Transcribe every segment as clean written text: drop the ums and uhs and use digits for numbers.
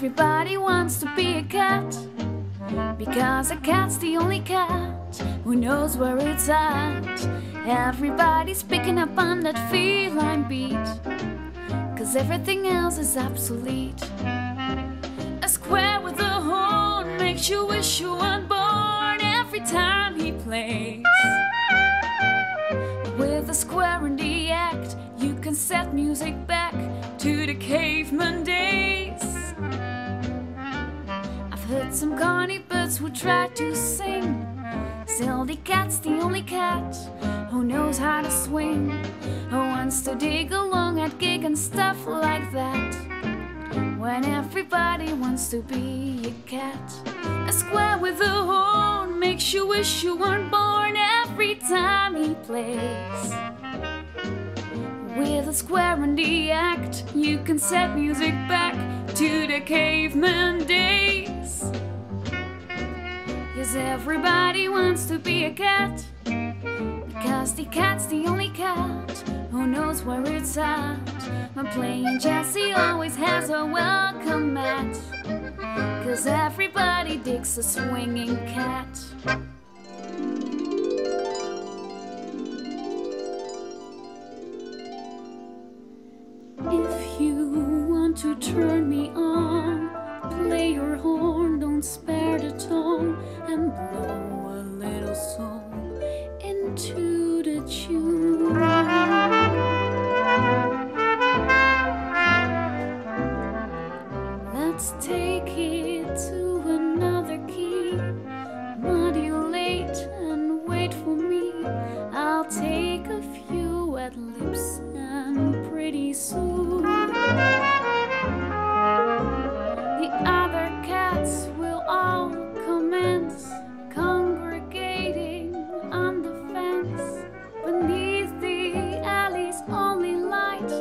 Everybody wants to be a cat, because a cat's the only cat who knows where it's at. Everybody's picking up on that feline beat, cause everything else is obsolete. A square with a horn makes you wish you weren't born every time he plays. With a square in the act, you can set music back to the caveman days. I've heard some corny birds who try to sing, still the cat's the only cat who knows how to swing, who wants to dig along at gig and stuff like that. When everybody wants to be a cat, a square with a horn makes you wish you weren't born every time he plays. With a square in the act, you can set music back to the caveman days. Yes, everybody wants to be a cat, because the cat's the only cat who knows where it's at. My playing Jessie always has a welcome mat, cause everybody digs a swinging cat. If you want to turn me on, play your horn, don't spare the tone, and blow a little song into the tune. Let's take it to another key, modulate and wait for me. I'll take a few ad libs and pretty soon the other cats will all commence congregating on the fence beneath the alley's only light,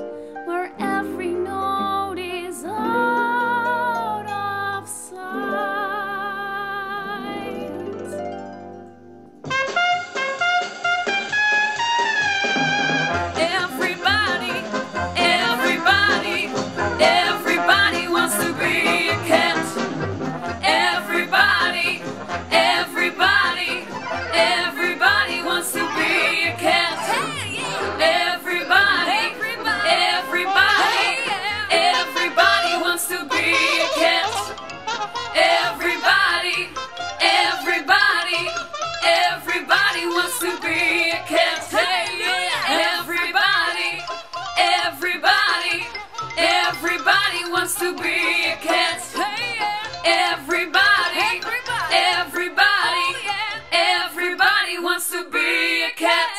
where every note is out of sight. Everybody wants to be a cat. Everybody wants to be a cat. Everybody wants to be a cat. Everybody wants to be a cat. Everybody wants to be a cat. Everybody wants to be a cat.